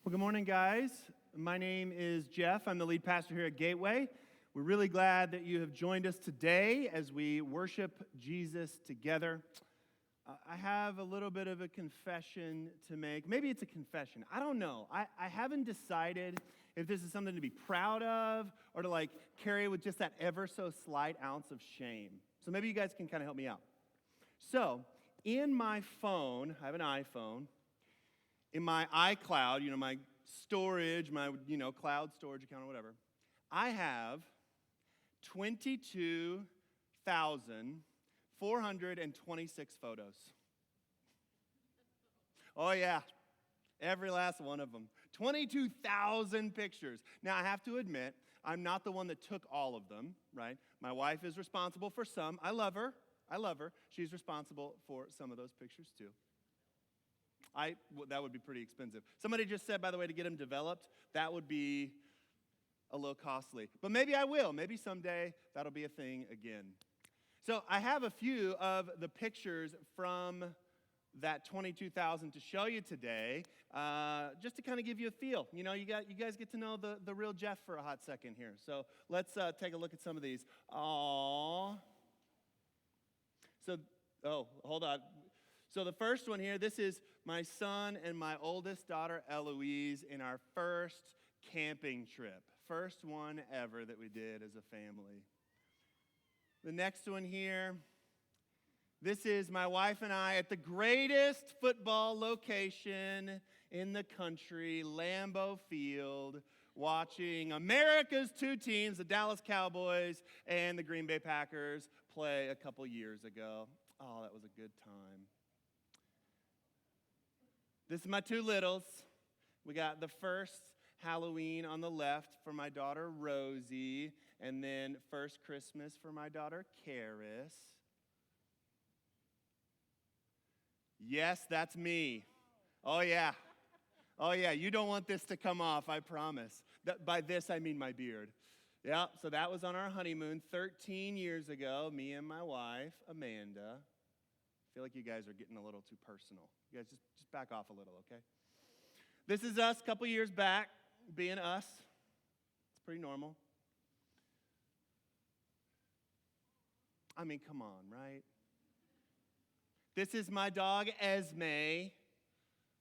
Well, good morning, guys. My name is Jeff. I'm the lead pastor here at Gateway. We're really glad that you have joined us today as we worship Jesus together. I have a little bit of a confession to make. Maybe it's a confession. I don't know. I haven't decided if this is something to be proud of or to carry with just that ever so slight ounce of shame. So maybe you guys can kind of help me out. So in my phone, I have an iPhone. In my iCloud, my storage, my, cloud storage account or whatever, I have 22,426 photos. Oh, yeah, every last one of them. 22,000 pictures. Now, I have to admit, I'm not the one that took all of them, right? My wife is responsible for some. I love her. She's responsible for some of those pictures, too. That would be pretty expensive. Somebody just said, by the way, to get them developed, that would be a little costly. But maybe I will. Maybe someday that'll be a thing again. So I have a few of the pictures from that 22,000 to show you today, just to kind of give you a feel. You guys get to know the real Jeff for a hot second here. So let's take a look at some of these. Aww. Hold on. So the first one here, this is my son and my oldest daughter, Eloise, in our first camping trip. First one ever that we did as a family. The next one here, this is my wife and I at the greatest football location in the country, Lambeau Field, watching America's two teams, the Dallas Cowboys and the Green Bay Packers, play a couple years ago. Oh, that was a good time. This is my two littles. We got the first Halloween on the left for my daughter, Rosie, and then first Christmas for my daughter, Karis. Yes, that's me. Oh, yeah. You don't want this to come off, I promise. By this, I mean my beard. Yeah, so that was on our honeymoon 13 years ago, me and my wife, Amanda. I feel like you guys are getting a little too personal. You guys just back off a little, okay? This is us a couple years back, being us. It's pretty normal. I mean, come on, right? This is my dog, Esme,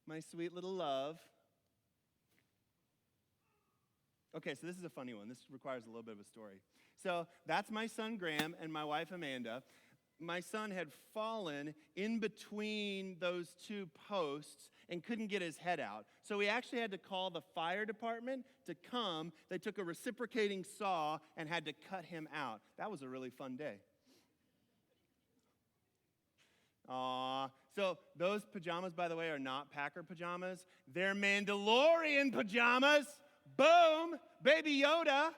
my sweet little love. Okay, so this is a funny one. This requires a little bit of a story. So that's my son, Graham, and my wife, Amanda. My son had fallen in between those two posts and couldn't get his head out. So we actually had to call the fire department to come. They took a reciprocating saw and had to cut him out. That was a really fun day. Aw. So those pajamas, by the way, are not Packer pajamas. They're Mandalorian pajamas. Boom! Baby Yoda.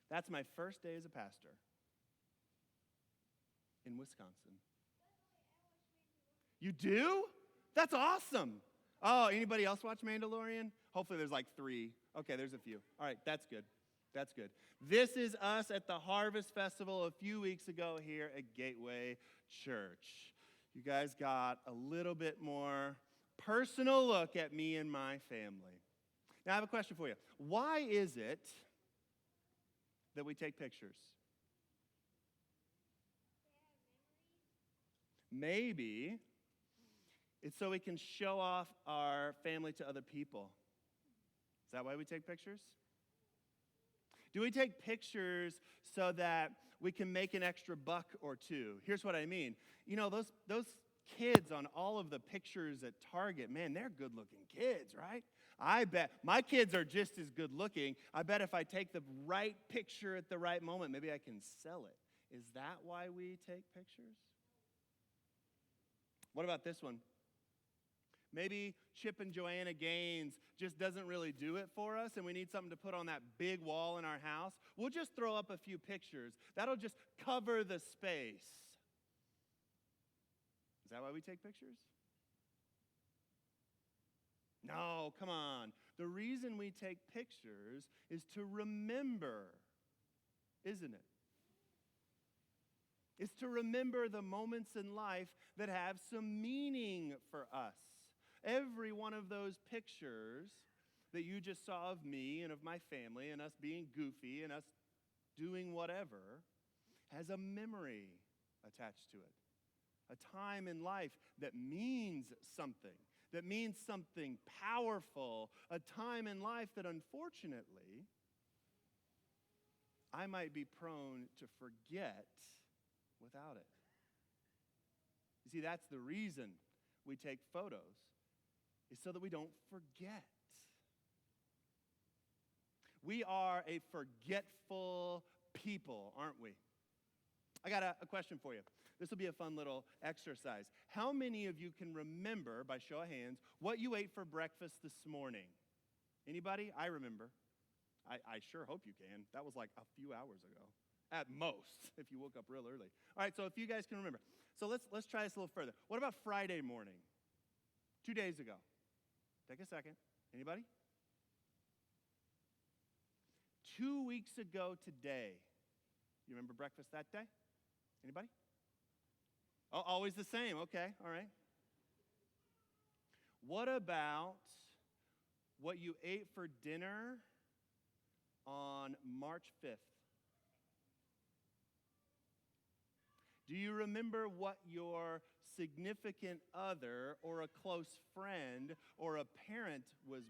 That's my first day as a pastor in Wisconsin. You do? That's awesome. Oh, anybody else watch Mandalorian? Hopefully there's like 3. Okay, there's a few. All right, that's good. That's good. This is us at the Harvest Festival a few weeks ago here at Gateway Church. You guys got a little bit more personal look at me and my family. Now I have a question for you. Why is it that we take pictures? Maybe it's so we can show off our family to other people. Is that why we take pictures? Do we take pictures so that we can make an extra buck or two? Here's what I mean. Those kids on all of the pictures at Target, man, they're good-looking kids, right? I bet my kids are just as good-looking. I bet if I take the right picture at the right moment, maybe I can sell it. Is that why we take pictures? What about this one? Maybe Chip and Joanna Gaines just doesn't really do it for us, and we need something to put on that big wall in our house. We'll just throw up a few pictures. That'll just cover the space. Is that why we take pictures? No, come on. The reason we take pictures is to remember, isn't it? It's to remember the moments in life that have some meaning for us. every one of those pictures that you just saw of me and of my family and us being goofy and us doing whatever has a memory attached to it. A time in life that means something powerful, a time in life that unfortunately I might be prone to forget without it. You see, that's the reason we take photos, is so that we don't forget. We are a forgetful people, aren't we? I got a question for you. This will be a fun little exercise. How many of you can remember, by show of hands, what you ate for breakfast this morning? Anybody? I remember. I sure hope you can. That was like a few hours ago, at most, if you woke up real early. All right, so if you guys can remember. So let's try this a little further. What about Friday morning? 2 days ago. Take a second. Anybody? 2 weeks ago today. You remember breakfast that day? Anybody? Oh, always the same. Okay, all right. What about what you ate for dinner on March 5th? Do you remember what your significant other or a close friend or a parent was,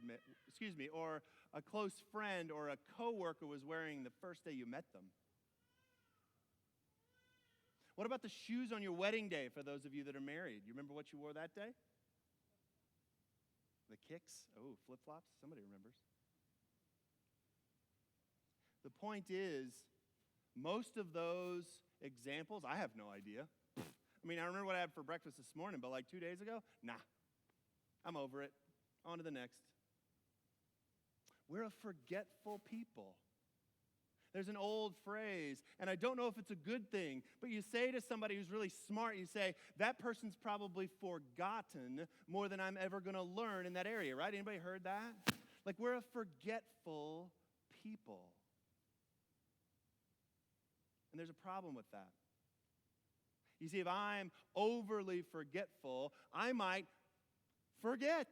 or a close friend or a coworker was wearing the first day you met them? What about the shoes on your wedding day for those of you that are married? You remember what you wore that day? The kicks? Oh, flip-flops? Somebody remembers. The point is, most of those examples, I have no idea. I mean, I remember what I had for breakfast this morning, but like 2 days ago, nah. I'm over it. On to the next. We're a forgetful people. There's an old phrase, and I don't know if it's a good thing, but you say to somebody who's really smart, you say, that person's probably forgotten more than I'm ever going to learn in that area, right? Anybody heard that? Like, we're a forgetful people. And there's a problem with that. You see, if I'm overly forgetful, I might forget.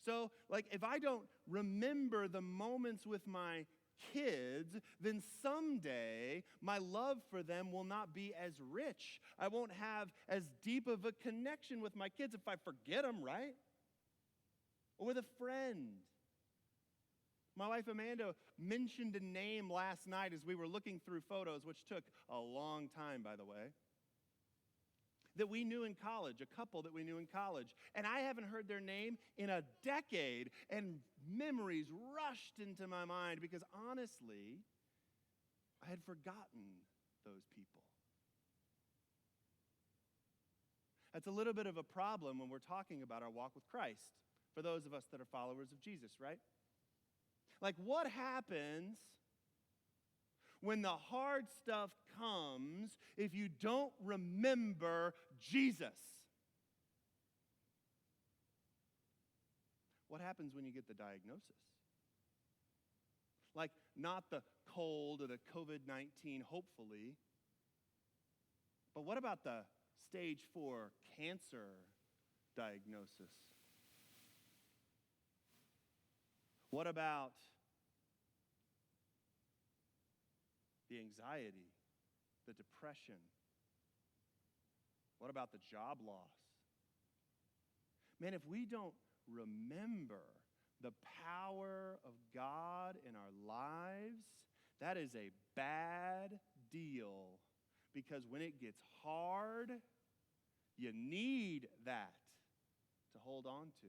So, like, if I don't remember the moments with my kids, then someday my love for them will not be as rich. I won't have as deep of a connection with my kids if I forget them, right? Or with a friend. My wife Amanda mentioned a name last night as we were looking through photos, which took a long time, by the way, that we knew in college, a couple that we knew in college. And I haven't heard their name in a decade, and memories rushed into my mind because honestly, I had forgotten those people. That's a little bit of a problem when we're talking about our walk with Christ, for those of us that are followers of Jesus, right? Like, what happens when the hard stuff comes if you don't remember Jesus? What happens when you get the diagnosis? Like, not the cold or the COVID-19, hopefully, but what about the stage 4 cancer diagnosis? What about the anxiety, the depression? What about the job loss? Man, if we don't remember the power of God in our lives, that is a bad deal. Because when it gets hard, you need that to hold on to.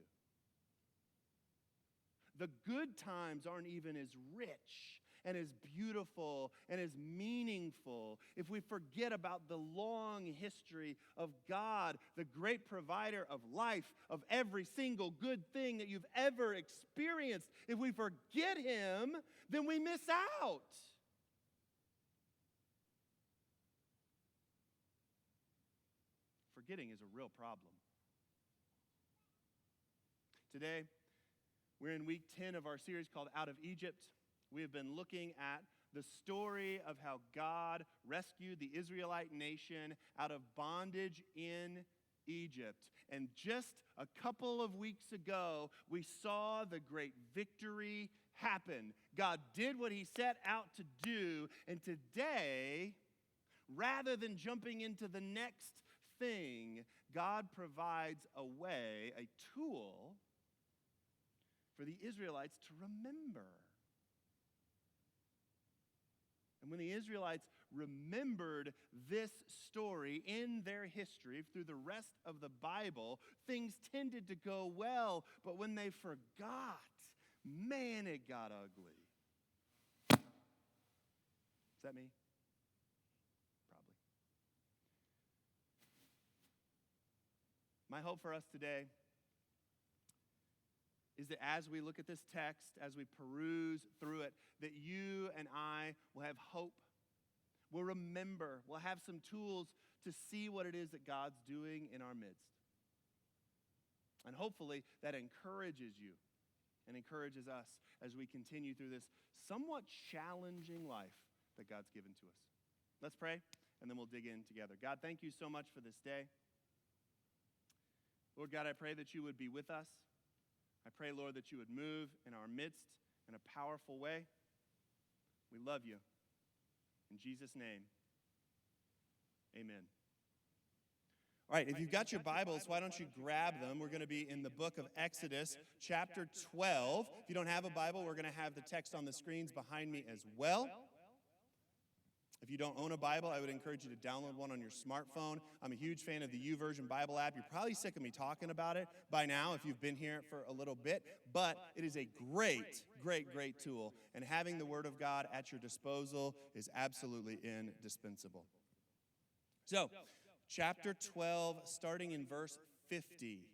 The good times aren't even as rich and as beautiful and as meaningful if we forget about the long history of God, the great provider of life, of every single good thing that you've ever experienced. If we forget Him, then we miss out. Forgetting is a real problem. Today, we're in week 10 of our series called Out of Egypt. We have been looking at the story of how God rescued the Israelite nation out of bondage in Egypt. And just a couple of weeks ago, we saw the great victory happen. God did what he set out to do, and today, rather than jumping into the next thing, God provides a way, a tool for the Israelites to remember. And when the Israelites remembered this story in their history through the rest of the Bible, things tended to go well. But when they forgot, man, it got ugly. Is that me? Probably. My hope for us today is that as we look at this text, as we peruse through it, that you and I will have hope. We'll remember. We'll have some tools to see what it is that God's doing in our midst. And hopefully that encourages you and encourages us as we continue through this somewhat challenging life that God's given to us. Let's pray, and then we'll dig in together. God, thank you so much for this day. Lord God, I pray that you would be with us. I pray, Lord, that you would move in our midst in a powerful way. We love you. In Jesus' name, amen. All right, if you've got your Bibles, why don't you grab them? We're going to be in the book of Exodus, chapter 12. If you don't have a Bible, we're going to have the text on the screens behind me as well. If you don't own a Bible, I would encourage you to download one on your smartphone. I'm a huge fan of the YouVersion Bible app. You're probably sick of me talking about it by now if you've been here for a little bit, but it is a great, great, great tool, and having the Word of God at your disposal is absolutely indispensable. So, chapter 12, starting in verse 50.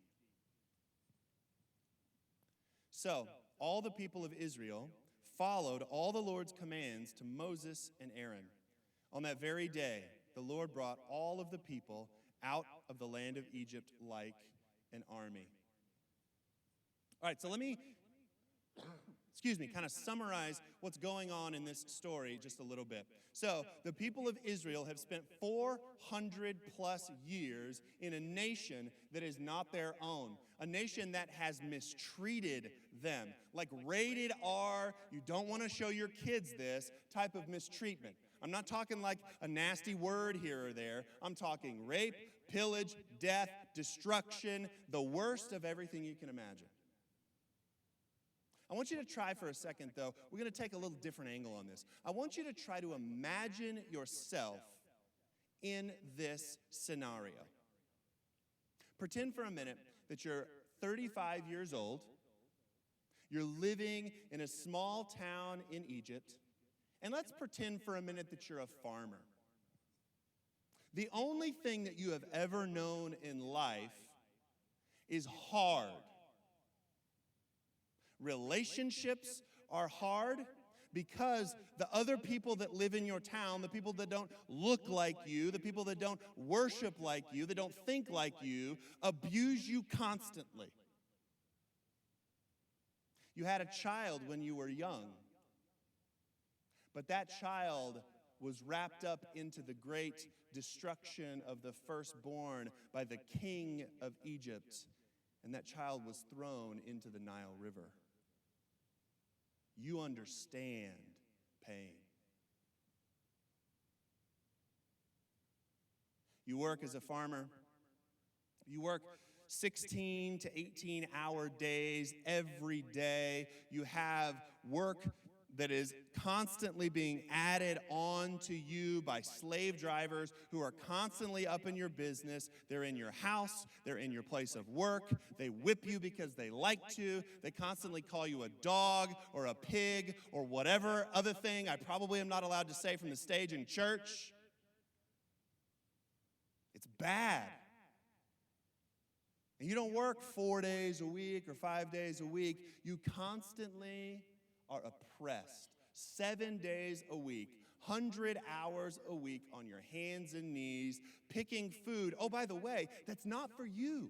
So, all the people of Israel followed all the Lord's commands to Moses and Aaron. On that very day, the Lord brought all of the people out of the land of Egypt like an army. All right, so let me, kind of summarize what's going on in this story just a little bit. So, the people of Israel have spent 400 plus years in a nation that is not their own, a nation that has mistreated them, like rated R, you don't want to show your kids this type of mistreatment. I'm not talking like a nasty word here or there. I'm talking rape, pillage, death, destruction, the worst of everything you can imagine. I want you to try for a second, though. We're going to take a little different angle on this. I want you to try to imagine yourself in this scenario. Pretend for a minute that you're 35 years old. You're living in a small town in Egypt. And let's pretend for a minute that you're a farmer. The only thing that you have ever known in life is hard. Relationships are hard because the other people that live in your town, the people that don't look like you, the people that don't worship like you, that don't think like you, abuse you constantly. You had a child when you were young, but that child was wrapped up into the great destruction of the firstborn by the king of Egypt, and that child was thrown into the Nile River. You understand pain. You work as a farmer. You work 16 to 18-hour days every day. You have work that is constantly being added on to you by slave drivers who are constantly up in your business. They're in your house. They're in your place of work. They whip you because they like to. They constantly call you a dog or a pig or whatever other thing I probably am not allowed to say from the stage in church. It's bad. And you don't work 4 days a week or 5 days a week. You constantly are oppressed 7 days a week, 100 hours a week on your hands and knees, picking food. Oh, by the way, that's not for you.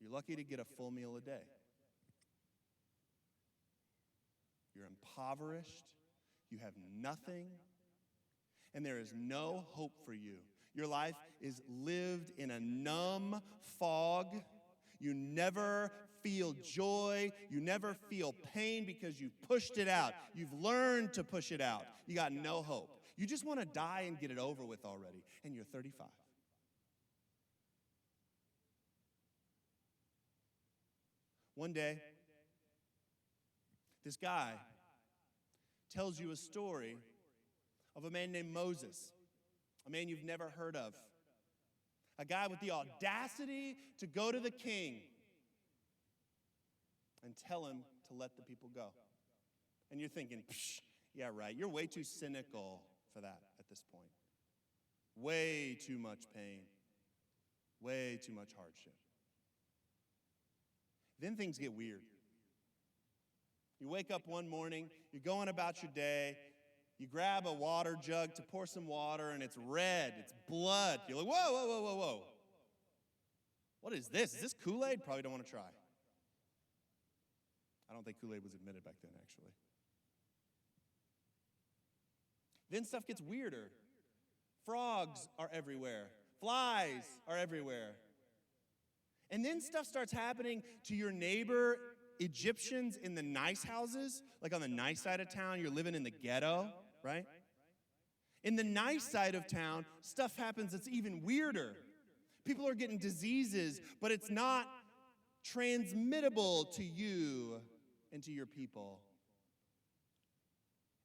You're lucky to get a full meal a day. You're impoverished. You have nothing. and there is no hope for you. Your life is lived in a numb fog. You never feel joy. You never feel pain because you've pushed it out. You've learned to push it out. You got no hope. You just want to die and get it over with already, and you're 35. One day, this guy tells you a story of a man named Moses, a man you've never heard of, a guy with the audacity to go to the king and tell him to let the people go. And you're thinking, yeah, right, you're way too cynical for that at this point. Way too much pain, way too much hardship. Then things get weird. You wake up one morning, you're going about your day, you grab a water jug to pour some water, and it's red, it's blood. You're like, whoa, whoa, whoa, whoa, whoa. What is this? Is this Kool-Aid? Probably don't want to try. I don't think Kool-Aid was invented back then, actually. Then stuff gets weirder. Frogs are everywhere. Flies are everywhere. And then stuff starts happening to your neighbor Egyptians in the nice houses, like on the nice side of town. You're living in the ghetto, right? In the nice side of town, stuff happens that's even weirder. People are getting diseases, but it's not transmittable to you and to your people.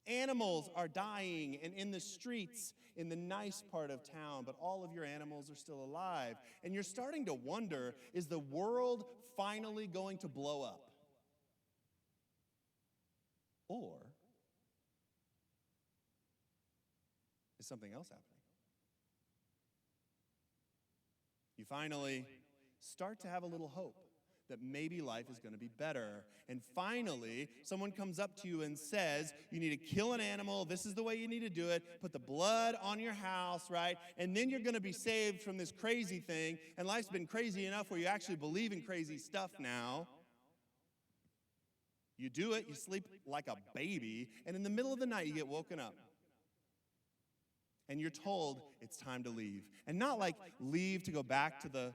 Animals are dying and in the streets in the nice part of town, but all of your animals are still alive. And you're starting to wonder, is the world finally going to blow up? Or is something else happening? You finally start to have a little hope that maybe life is going to be better. And finally, someone comes up to you and says, you need to kill an animal. This is the way you need to do it. Put the blood on your house, right? And then you're going to be saved from this crazy thing. And life's been crazy enough where you actually believe in crazy stuff now. You do it, you sleep like a baby, and in the middle of the night, you get woken up. And you're told it's time to leave. And not like leave to go back to the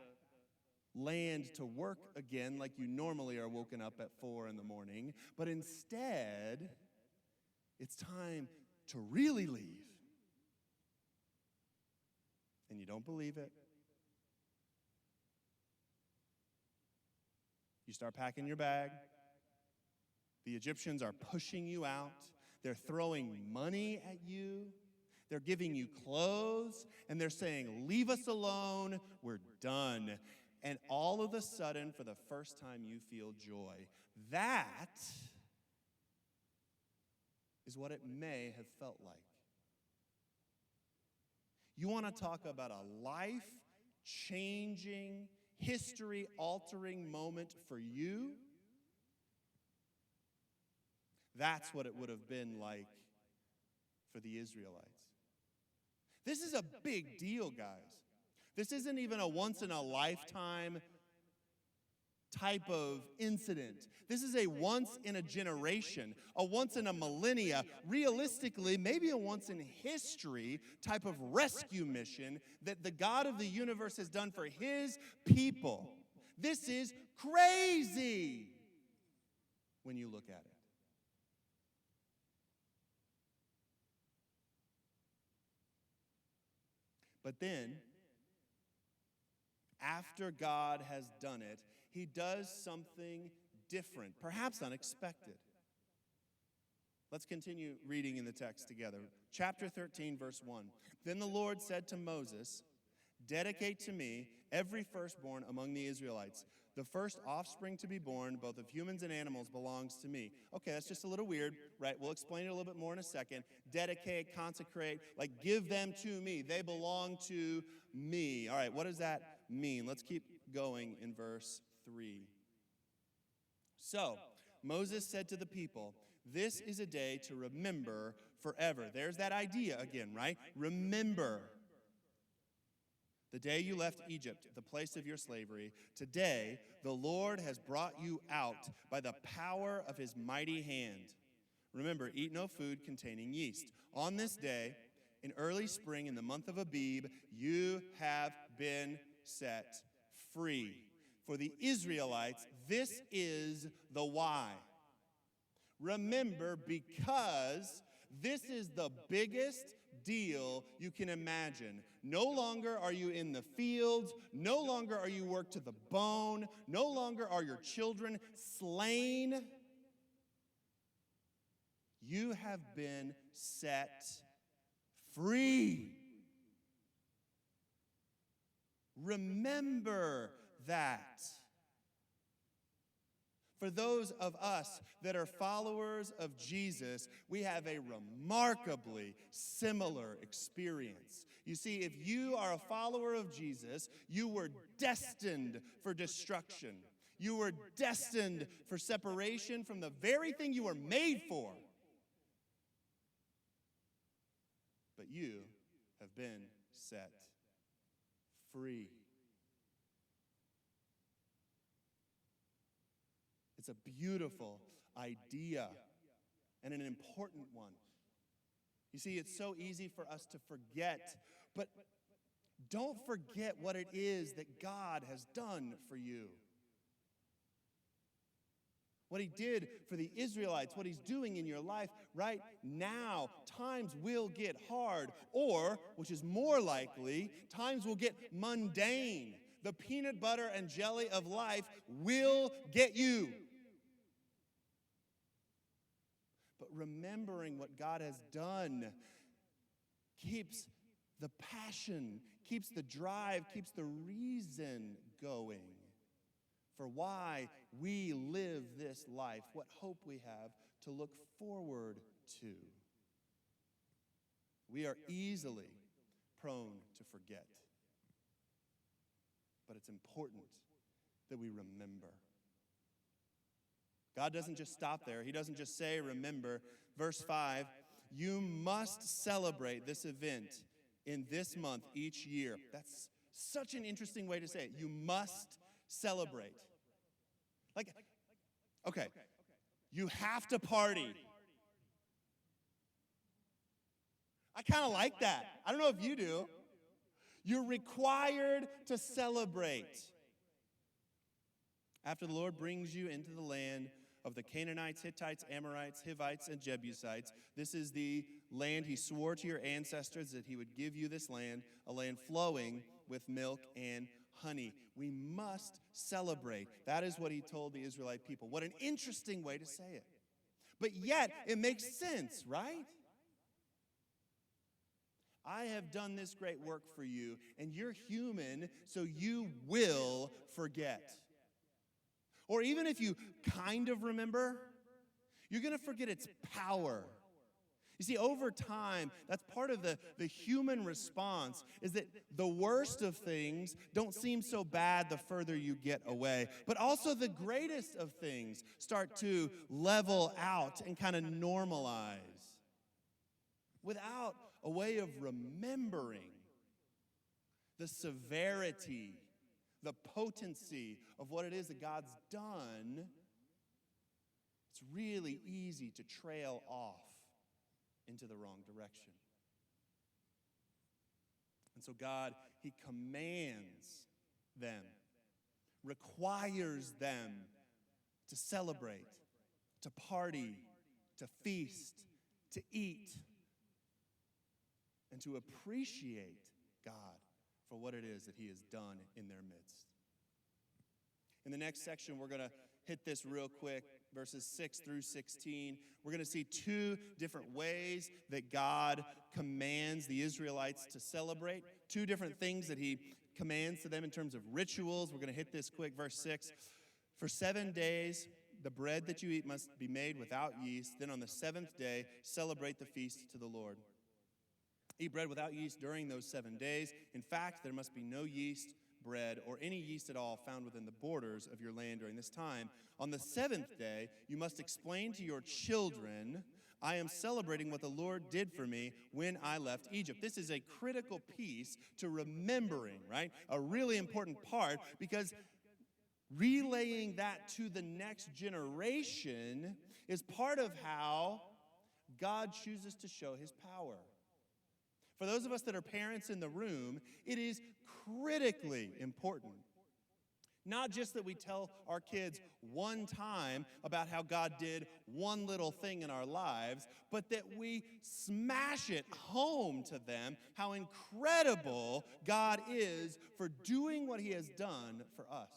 land to work again like you normally are woken up at 4 in the morning, but instead, it's time to really leave. And you don't believe it. You start packing your bag. The Egyptians are pushing you out. They're throwing money at you. They're giving you clothes, and they're saying, leave us alone, we're done. And all of a sudden, for the first time, you feel joy. That is what it may have felt like. You want to talk about a life-changing, history-altering moment for you? That's what it would have been like for the Israelites. This is a big deal, guys. This isn't even a once-in-a-lifetime type of incident. This is a once-in-a-generation, a once-in-a-millennia, realistically, maybe a once-in-history type of rescue mission that the God of the universe has done for his people. This is crazy when you look at it. But then, after God has done it, he does something different, perhaps unexpected. Let's continue reading in the text together. Chapter 13, verse 1. Then the Lord said to Moses, dedicate to me every firstborn among the Israelites. The first offspring to be born, both of humans and animals, belongs to me. Okay, that's just a little weird, right? We'll explain it a little bit more in a second. Dedicate, consecrate, like give them to me. They belong to me. All right, what does that mean? Let's keep going in verse 3. So, Moses said to the people, this is a day to remember forever. There's that idea again, right? Remember. The day you left Egypt, the place of your slavery, today the Lord has brought you out by the power of his mighty hand. Remember, eat no food containing yeast. On this day, in early spring, in the month of Abib, you have been set free. For the Israelites, this is the why. Remember, because this is the biggest deal you can imagine. No longer are you in the fields. No longer are you worked to the bone. No longer are your children slain. You have been set free. Remember that. For those of us that are followers of Jesus, we have a remarkably similar experience. You see, if you are a follower of Jesus, you were destined for destruction. You were destined for separation from the very thing you were made for. But you have been set free. It's a beautiful idea and an important one. You see, it's so easy for us to forget, but don't forget what it is that God has done for you. What he did for the Israelites, what he's doing in your life right now. Times will get hard, or, which is more likely, times will get mundane. The peanut butter and jelly of life will get you. But remembering what God has done keeps the passion, keeps the drive, keeps the reason going for why we live this life, what hope we have to look forward to. We are easily prone to forget, but it's important that we remember. God doesn't just stop there. He doesn't just say, remember. Verse 5, you must celebrate this event in this month each year. That's such an interesting way to say it. You must celebrate. Like, okay, you have to party. I kind of like that. I don't know if you do. You're required to celebrate. After the Lord brings you into the land of the Canaanites, Hittites, Amorites, Hivites, and Jebusites. This is the land he swore to your ancestors that he would give you this land, a land flowing with milk and honey. We must celebrate. That is what he told the Israelite people. What an interesting way to say it. But yet, it makes sense, right? I have done this great work for you, and you're human, so you will forget. Or even if you kind of remember, you're going to forget its power. You see, over time, that's part of the human response, is that the worst of things don't seem so bad the further you get away. But also the greatest of things start to level out and kind of normalize. Without a way of remembering the severity, the potency of what it is that God's done, it's really easy to trail off into the wrong direction. And so God, he commands them, requires them to celebrate, to party, to feast, to eat, and to appreciate God for what it is that he has done in their midst. In the next section, we're going to hit this real quick, verses 6 through 16. We're going to see two different ways that God commands the Israelites to celebrate, two different things that he commands to them in terms of rituals. We're going to hit this quick. Verse 6, for 7 days, the bread that you eat must be made without yeast. Then on the seventh day, celebrate the feast to the Lord. Eat bread without yeast during those 7 days. In fact, there must be no yeast, bread, or any yeast at all found within the borders of your land during this time. On the seventh day, you must explain to your children, I am celebrating what the Lord did for me when I left Egypt. This is a critical piece to remembering, right? A really important part, because relaying that to the next generation is part of how God chooses to show his power. For those of us that are parents in the room, it is critically important. Not just that we tell our kids one time about how God did one little thing in our lives, but that we smash it home to them how incredible God is for doing what he has done for us.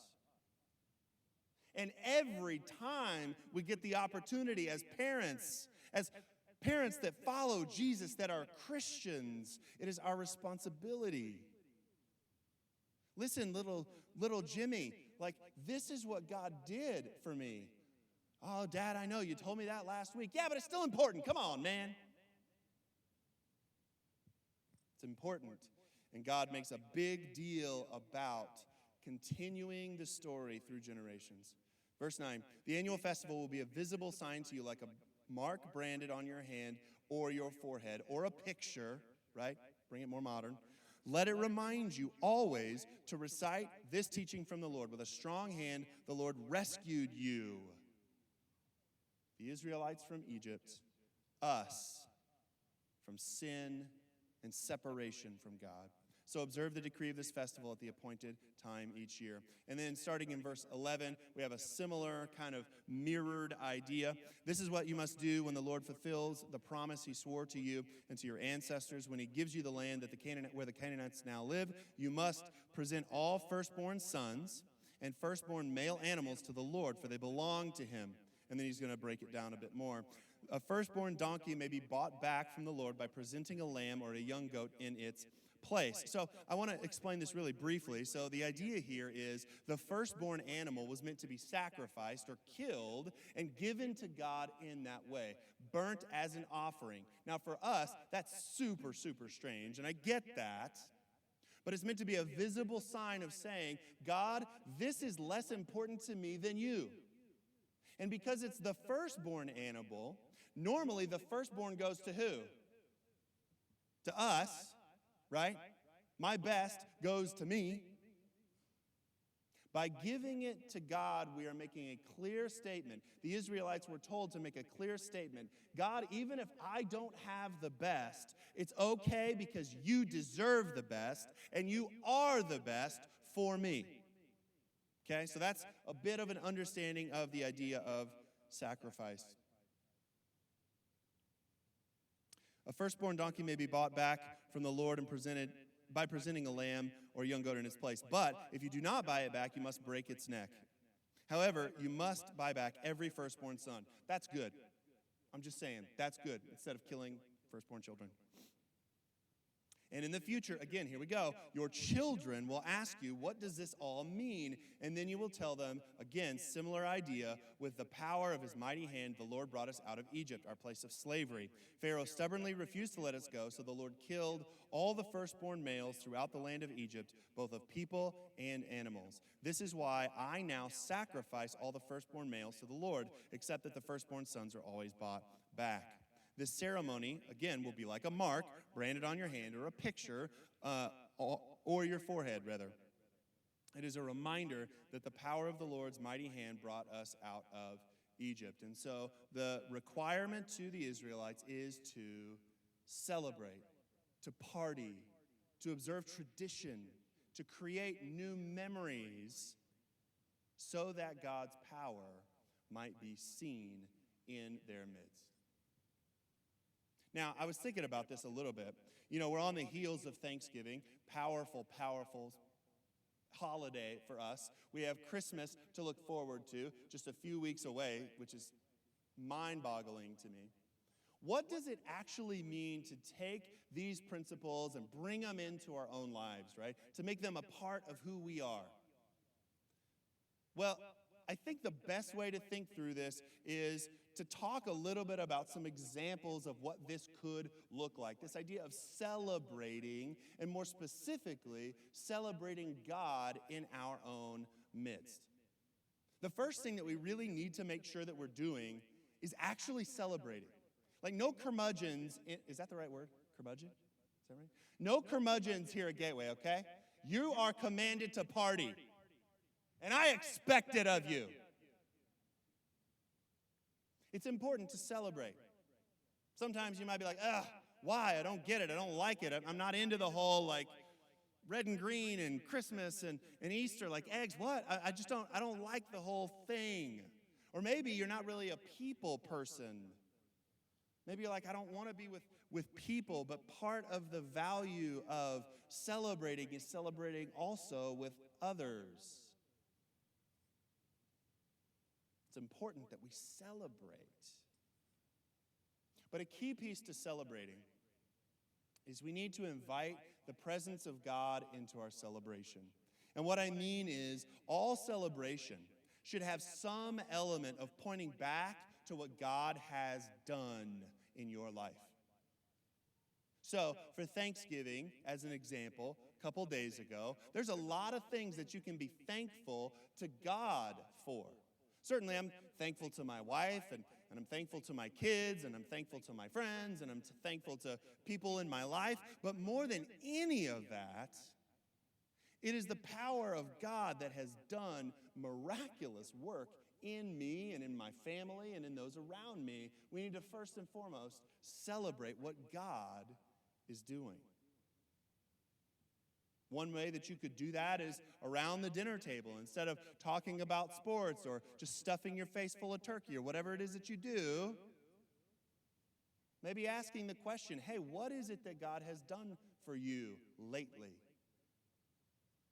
And every time we get the opportunity as parents that follow Jesus, that are Christians, it is our responsibility. Listen, little Jimmy, like, this is what God did for me. Oh, Dad, I know you told me that last week. Yeah, but it's still important. Come on, man. It's important. And God makes a big deal about continuing the story through generations. Verse 9, the annual festival will be a visible sign to you like a mark branded on your hand or your forehead or a picture, right? Bring it more modern. Let it remind you always to recite this teaching from the Lord. With a strong hand, the Lord rescued you, the Israelites from Egypt, us from sin and separation from God. So observe the decree of this festival at the appointed time each year. And then starting in verse 11, we have a similar kind of mirrored idea. This is what you must do when the Lord fulfills the promise he swore to you and to your ancestors when he gives you the land where the Canaanites now live. You must present all firstborn sons and firstborn male animals to the Lord, for they belong to him. And then he's going to break it down a bit more. A firstborn donkey may be bought back from the Lord by presenting a lamb or a young goat in its place. So I want to explain this really briefly. So the idea here is the firstborn animal was meant to be sacrificed or killed and given to God in that way, burnt as an offering. Now for us, that's super, super strange, and I get that. But it's meant to be a visible sign of saying, God, this is less important to me than you. And because it's the firstborn animal, normally the firstborn goes to who? To us. Right? My best goes to me. By giving it to God, we are making a clear statement. The Israelites were told to make a clear statement. God, even if I don't have the best, it's okay because you deserve the best, and you are the best for me. Okay, so that's a bit of an understanding of the idea of sacrifice. A firstborn donkey may be bought back from the Lord and presented by presenting a lamb or a young goat in its place. But if you do not buy it back, you must break its neck. However, you must buy back every firstborn son. That's good. I'm just saying, that's good, instead of killing firstborn children. And in the future, again, here we go, your children will ask you, what does this all mean? And then you will tell them, again, similar idea, with the power of his mighty hand, the Lord brought us out of Egypt, our place of slavery. Pharaoh stubbornly refused to let us go, so the Lord killed all the firstborn males throughout the land of Egypt, both of people and animals. This is why I now sacrifice all the firstborn males to the Lord, except that the firstborn sons are always bought back. This ceremony, again, will be like a mark branded on your hand or a picture or your forehead, rather. It is a reminder that the power of the Lord's mighty hand brought us out of Egypt. And so the requirement to the Israelites is to celebrate, to party, to observe tradition, to create new memories so that God's power might be seen in their midst. Now, I was thinking about this a little bit. You know, we're on the heels of Thanksgiving, powerful holiday for us. We have Christmas to look forward to, just a few weeks away, which is mind-boggling to me. What does it actually mean to take these principles and bring them into our own lives, right? To make them a part of who we are? Well, I think the best way to think through this is to talk a little bit about some examples of what this could look like. This idea of celebrating, and more specifically, celebrating God in our own midst. The first thing that we really need to make sure that we're doing is actually celebrating. Like, no curmudgeons, is that the right word? Curmudgeon? Is that right? No curmudgeons here at Gateway, okay? You are commanded to party. And I expect it of you. It's important to celebrate. Sometimes you might be like, Why? I don't get it. I don't like it. I'm not into the whole like red and green and Christmas and Easter, like eggs. What? I don't like the whole thing. Or maybe you're not really a people person. Maybe you're like, I don't want to be with people, but part of the value of celebrating is celebrating also with others. It's important that we celebrate. But a key piece to celebrating is we need to invite the presence of God into our celebration. And what I mean is, all celebration should have some element of pointing back to what God has done in your life. So, for Thanksgiving, as an example, a couple days ago, there's a lot of things that you can be thankful to God for. Certainly, I'm thankful to my wife, and I'm thankful to my kids, and I'm thankful to my friends, and I'm thankful to people in my life. But more than any of that, it is the power of God that has done miraculous work in me and in my family and in those around me. We need to first and foremost celebrate what God is doing. One way that you could do that is around the dinner table. Instead of talking about sports or just stuffing your face full of turkey or whatever it is that you do, maybe asking the question, hey, what is it that God has done for you lately?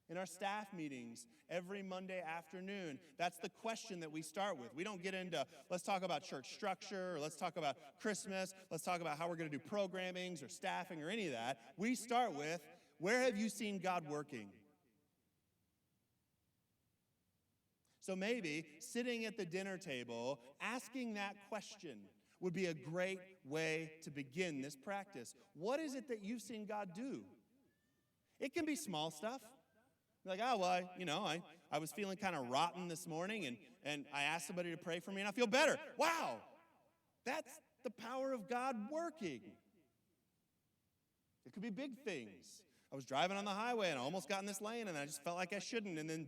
In our staff meetings every Monday afternoon, that's the question that we start with. We don't get into, let's talk about church structure, or let's talk about Christmas, let's talk about how we're going to do programmings or staffing or any of that. We start with, where have you seen God working? So maybe sitting at the dinner table, asking that question would be a great way to begin this practice. What is it that you've seen God do? It can be small stuff. Like, oh, well, I was feeling kind of rotten this morning, and I asked somebody to pray for me, and I feel better. Wow, that's the power of God working. It could be big things. I was driving on the highway, and I almost got in this lane, and I just felt like I shouldn't, and then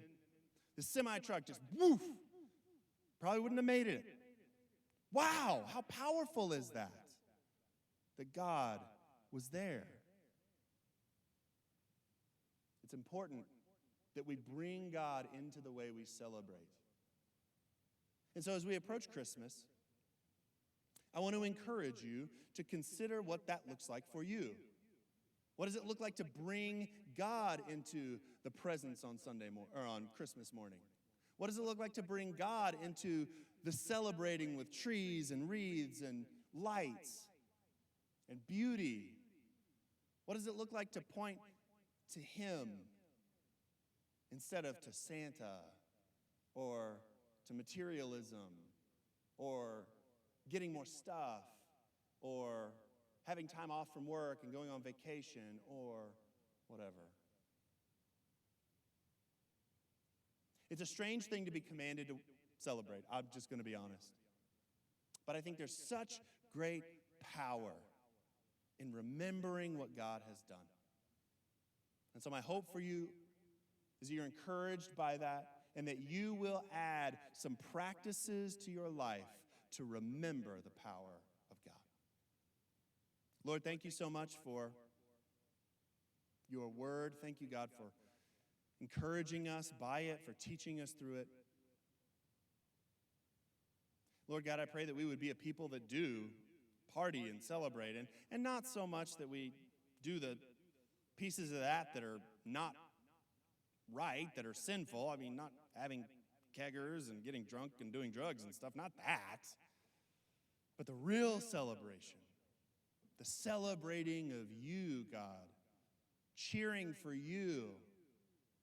the semi-truck just, woof, probably wouldn't have made it. Wow, how powerful is that? That God was there. It's important that we bring God into the way we celebrate. And so as we approach Christmas, I want to encourage you to consider what that looks like for you. What does it look like to bring God into the presence on on Christmas morning? What does it look like to bring God into the celebrating with trees and wreaths and lights and beauty? What does it look like to point to Him instead of to Santa or to materialism or getting more stuff or having time off from work and going on vacation or whatever? It's a strange thing to be commanded to celebrate. I'm just going to be honest. But I think there's such great power in remembering what God has done. And so my hope for you is that you're encouraged by that and that you will add some practices to your life to remember the power of God. Lord, thank you so much for your word. Thank you, God, for encouraging us by it, for teaching us through it. Lord God, I pray that we would be a people that do party and celebrate, and not so much that we do the pieces of that are not right, that are sinful. I mean, not having keggers and getting drunk and doing drugs and stuff, not that. But the real celebration, the celebrating of you, God, cheering for you,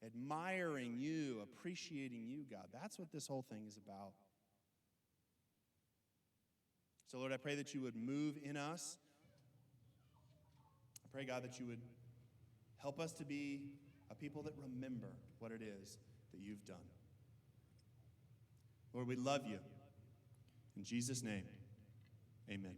admiring you, appreciating you, God. That's what this whole thing is about. So, Lord, I pray that you would move in us. I pray, God, that you would help us to be a people that remember what it is that you've done. Lord, we love you. In Jesus' name, amen.